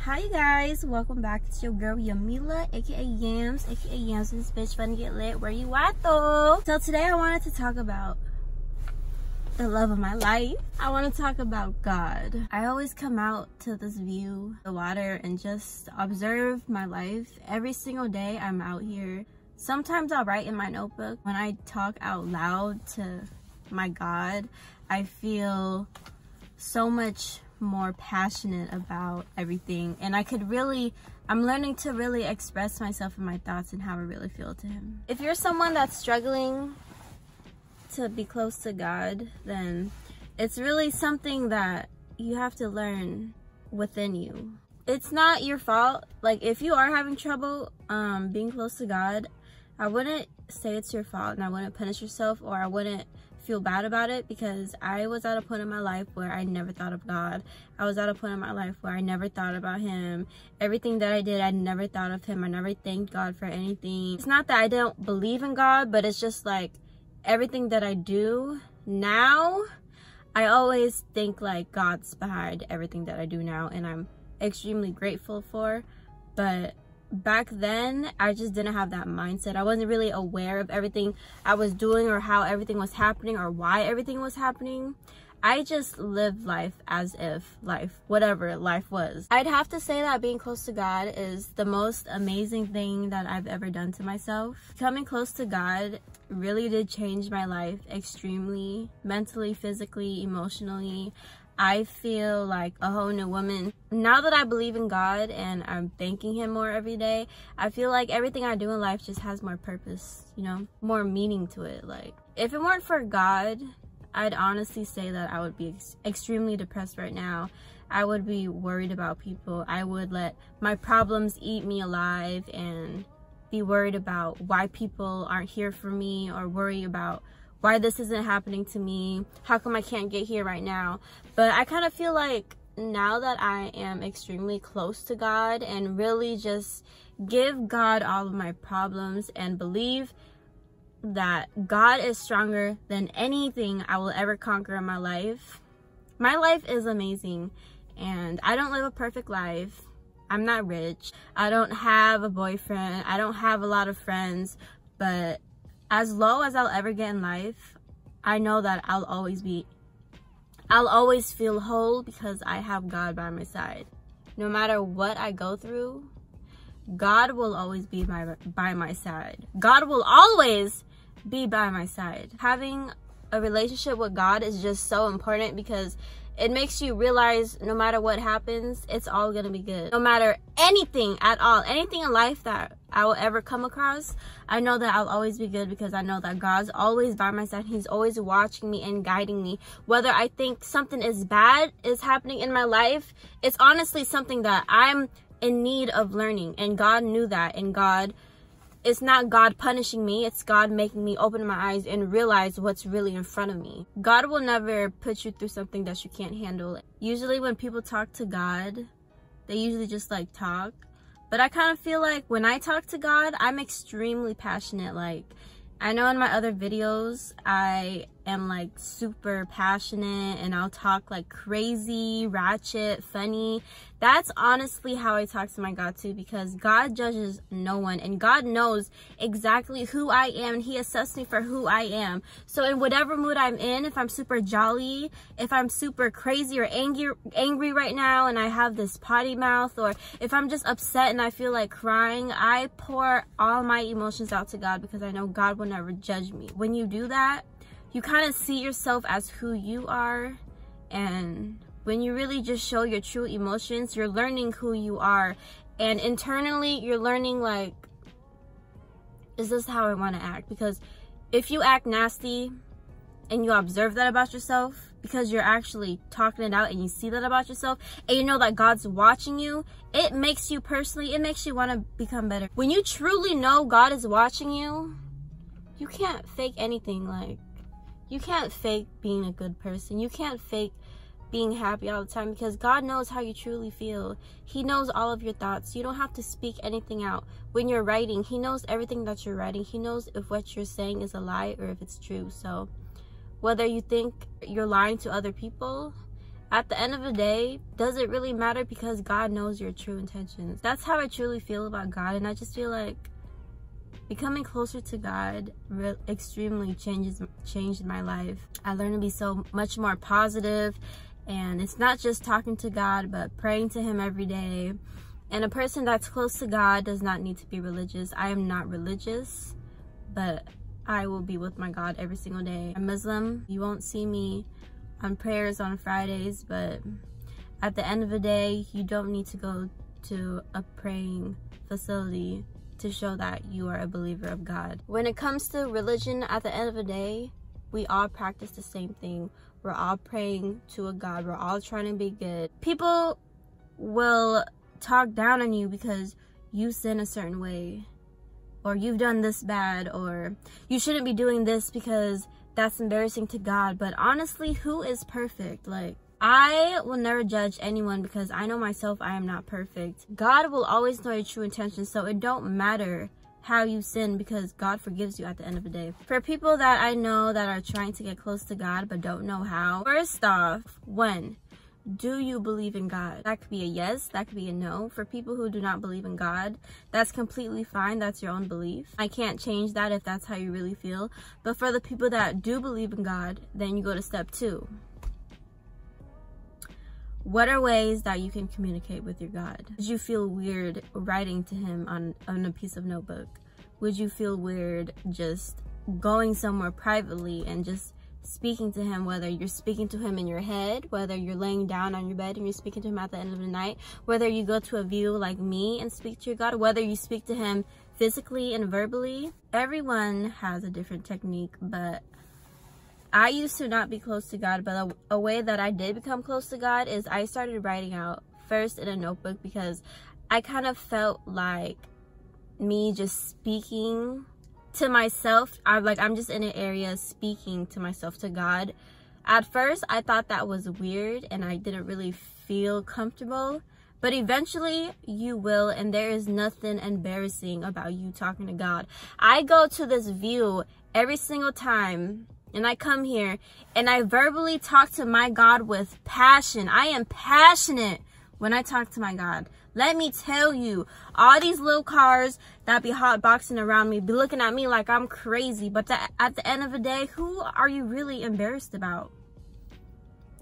Hi you guys, welcome back. It's your girl Yamila, aka Yams, aka Yams and this bitch finna get lit. Where you at though? So today I wanted to talk about the love of my life. I want to talk about God. I always come out to this view, the water, and just observe my life. Every single day I'm out here. Sometimes I'll write in my notebook. When I talk out loud to my God, I feel so much more passionate about everything, and I'm learning to really express myself and my thoughts and how I really feel to him. If you're someone that's struggling to be close to God, then it's really something that you have to learn within you. It's not your fault. Like, if you are having trouble being close to God, I wouldn't say it's your fault, and I wouldn't punish yourself, or I wouldn't feel bad about it, because I was at a point in my life where I never thought of God. I was at a point in my life where I never thought about him. Everything that I did, I never thought of him. I never thanked God for anything. It's not that I don't believe in God, but it's just like everything that I do now, I always think like God's behind everything that I do now, and I'm extremely grateful for. But back then, I just didn't have that mindset. I wasn't really aware of everything I was doing, or how everything was happening, or why everything was happening. I just lived life as if whatever life was. I'd have to say that being close to God is the most amazing thing that I've ever done to myself. Coming close to God really did change my life extremely, mentally, physically, emotionally. I feel like a whole new woman. Now that I believe in God and I'm thanking him more every day, I feel like everything I do in life just has more purpose, you know, more meaning to it. Like, if it weren't for God, I'd honestly say that I would be extremely depressed right now. I would be worried about people. I would let my problems eat me alive and be worried about why people aren't here for me, or worry about why this isn't happening to me. How come I can't get here right now? But I kind of feel like now that I am extremely close to God and really just give God all of my problems and believe that God is stronger than anything I will ever conquer in my life is amazing. And I don't live a perfect life. I'm not rich. I don't have a boyfriend. I don't have a lot of friends. But as low as I'll ever get in life, I know that I'll always feel whole because I have God by my side. No matter what I go through, God will always be by my side. God will always be by my side. Having a relationship with God is just so important, because it makes you realize no matter what happens, it's all gonna be good. No matter anything at all, anything in life that I will ever come across, I know that I'll always be good, because I know that God's always by my side. He's always watching me and guiding me. Whether I think something is bad is happening in my life, it's honestly something that I'm in need of learning, and God knew that. And it's not God punishing me, it's God making me open my eyes and realize what's really in front of me. God will never put you through something that you can't handle. Usually when people talk to God, they usually just like talk. But I kind of feel like when I talk to God, I'm extremely passionate. Like, I know in my other videos, I am like super passionate and I'll talk like crazy, ratchet, funny. That's honestly how I talk to my God too, because God judges no one, and God knows exactly who I am, and he assessed me for who I am. So in whatever mood I'm in, if I'm super jolly, if I'm super crazy or angry right now and I have this potty mouth, or if I'm just upset and I feel like crying, I pour all my emotions out to God, because I know God will never judge me. When you do that, you kind of see yourself as who you are, and when you really just show your true emotions, you're learning who you are, and internally you're learning, like, is this how I want to act? Because if you act nasty and you observe that about yourself, because you're actually talking it out and you see that about yourself, and you know that God's watching you, it makes you want to become better. When you truly know God is watching you, you can't fake anything. Like, you can't fake being a good person. You can't fake being happy all the time, because God knows how you truly feel. He knows all of your thoughts. You don't have to speak anything out. When you're writing, he knows everything that you're writing. He knows if what you're saying is a lie or if it's true. So whether you think you're lying to other people, at the end of the day, does it really matter? Because God knows your true intentions. That's how I truly feel about God. And I just feel like becoming closer to God extremely changed my life. I learned to be so much more positive, and it's not just talking to God, but praying to him every day. And a person that's close to God does not need to be religious. I am not religious, but I will be with my God every single day. I'm Muslim. You won't see me on prayers on Fridays, but at the end of the day, you don't need to go to a praying facility to show that you are a believer of God. When it comes to religion, at the end of the day, we all practice the same thing. We're all praying to a God. We're all trying to be good. People will talk down on you because you sin a certain way, or you've done this bad, or you shouldn't be doing this because that's embarrassing to God. But honestly, who is perfect? Like, I will never judge anyone because I know myself, I am not perfect. God will always know your true intentions, so it don't matter how you sin because God forgives you at the end of the day. For people that I know that are trying to get close to God but don't know how, first off, one, do you believe in God? That could be a yes, that could be a no. For people who do not believe in God, that's completely fine. That's your own belief. I can't change that if that's how you really feel. But for the people that do believe in God, then you go to step 2. What are ways that you can communicate with your God? Would you feel weird writing to him on a piece of notebook? Would you feel weird just going somewhere privately and just speaking to him, whether you're speaking to him in your head, whether you're laying down on your bed and you're speaking to him at the end of the night, whether you go to a view like me and speak to your God, whether you speak to him physically and verbally? Everyone has a different technique, but I used to not be close to God, but a way that I did become close to God is I started writing out first in a notebook, because I kind of felt like me just speaking to myself, I'm just in an area speaking to myself, to God. At first, I thought that was weird and I didn't really feel comfortable, but eventually you will, and there is nothing embarrassing about you talking to God. I go to this view every single time, and I come here and I verbally talk to my God with passion. I am passionate when I talk to my God. Let me tell you, all these little cars that be hotboxing around me be looking at me like I'm crazy. But at the end of the day, who are you really embarrassed about?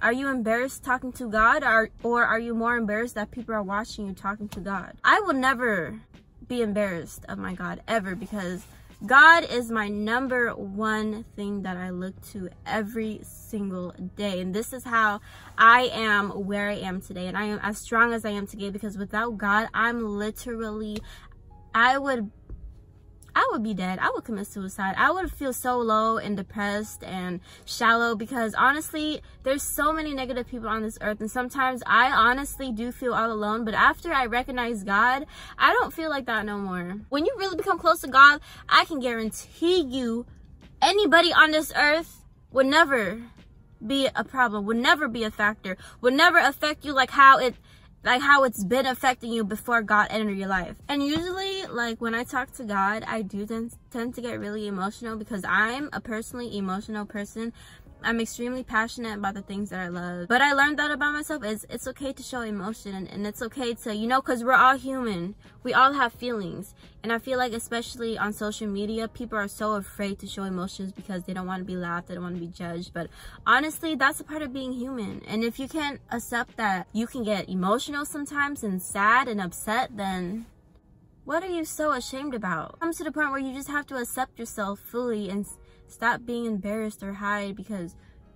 Are you embarrassed talking to God, or are you more embarrassed that people are watching you talking to God? I will never be embarrassed of my God, ever, because God is my number one thing that I look to every single day. And this is how I am where I am today. And I am as strong as I am today, because without God, I'm literally, I would be dead. I would commit suicide. I would feel so low and depressed and shallow, because honestly, there's so many negative people on this earth, and sometimes I honestly do feel all alone. But after I recognize God, I don't feel like that no more. When you really become close to God, I can guarantee you anybody on this earth would never be a problem, would never be a factor, would never affect you like how it's been affecting you before God entered your life. And usually, like, when I talk to God, I do tend to get really emotional, because I'm a personally emotional person. I'm extremely passionate about the things that I love. But I learned that about myself, is it's okay to show emotion, and it's okay to, you know, because we're all human. We all have feelings. And I feel like, especially on social media, people are so afraid to show emotions because they don't want to be laughed, they don't want to be judged. But honestly, that's a part of being human. And if you can't accept that you can get emotional sometimes and sad and upset, then what are you so ashamed about? It comes to the point where you just have to accept yourself fully and stop being embarrassed or hide because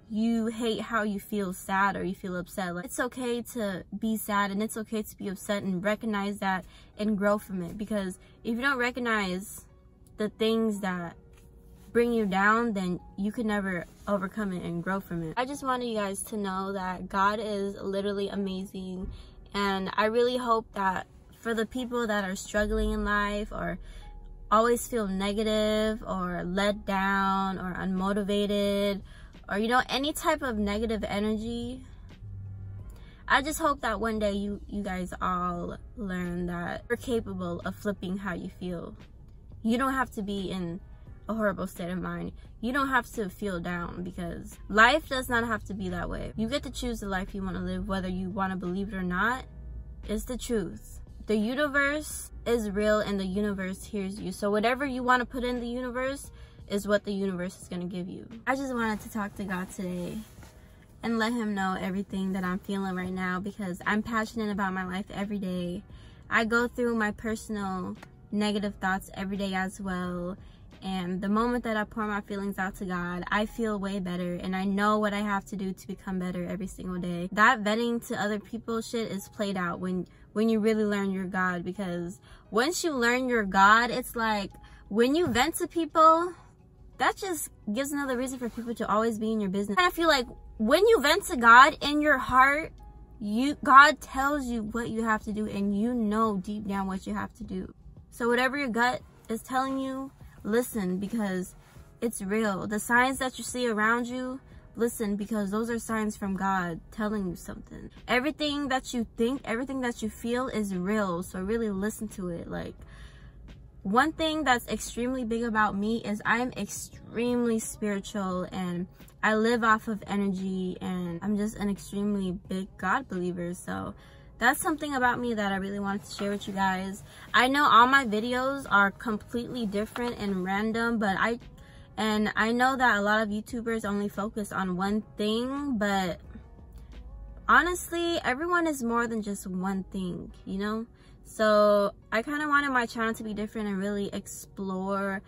you hate how you feel sad or you feel upset. Like, it's okay to be sad, and it's okay to be upset, and recognize that and grow from it. Because if you don't recognize the things that bring you down, then you can never overcome it and grow from it. I just wanted you guys to know that God is literally amazing, and I really hope that for the people that are struggling in life, or always feel negative or let down or unmotivated, or, you know, any type of negative energy, I just hope that one day you guys all learn that you're capable of flipping how you feel. You don't have to be in a horrible state of mind. You don't have to feel down, because life does not have to be that way. You get to choose the life you want to live, whether you want to believe it or not. It's the truth. The universe is real and the universe hears you. So whatever you want to put in the universe is what the universe is going to give you. I just wanted to talk to God today and let him know everything that I'm feeling right now, because I'm passionate about my life every day. I go through my personal negative thoughts every day as well. And the moment that I pour my feelings out to God, I feel way better, and I know what I have to do to become better every single day. That venting to other people shit is played out when you really learn your God, because once you learn your God, it's like when you vent to people, that just gives another reason for people to always be in your business. And I feel like when you vent to God in your heart, God tells you what you have to do, and you know deep down what you have to do. So whatever your gut is telling you, listen, because it's real. The signs that you see around you, listen, because those are signs from God telling you something. Everything that you think, everything that you feel is real, so really listen to it. Like, one thing that's extremely big about me is I am extremely spiritual, and I live off of energy, and I'm just an extremely big God believer. So that's something about me that I really wanted to share with you guys. I know all my videos are completely different and random, but I know that a lot of YouTubers only focus on one thing, but honestly, everyone is more than just one thing, you know? So I kind of wanted my channel to be different and really explore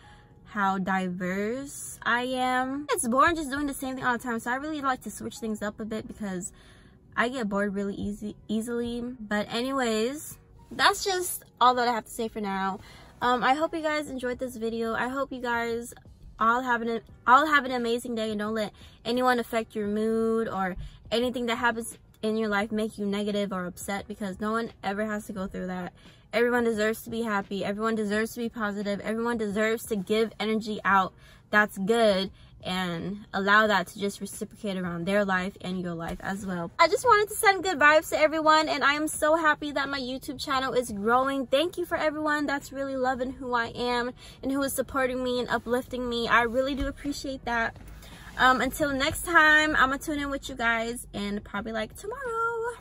how diverse I am. It's boring just doing the same thing all the time, so I really like to switch things up a bit, because I get bored really easily. But anyways, that's just all that I have to say for now. I hope you guys enjoyed this video. I hope you guys all have an amazing day, and don't let anyone affect your mood or anything that happens in your life make you negative or upset, because no one ever has to go through that. Everyone deserves to be happy. Everyone deserves to be positive. Everyone deserves to give energy out that's good, and allow that to just reciprocate around their life and your life as well. I just wanted to send good vibes to everyone, and I am so happy that my YouTube channel is growing. Thank you for everyone that's really loving who I am and who is supporting me and uplifting me. I really do appreciate that. Until next time, I'm gonna tune in with you guys, and probably like tomorrow.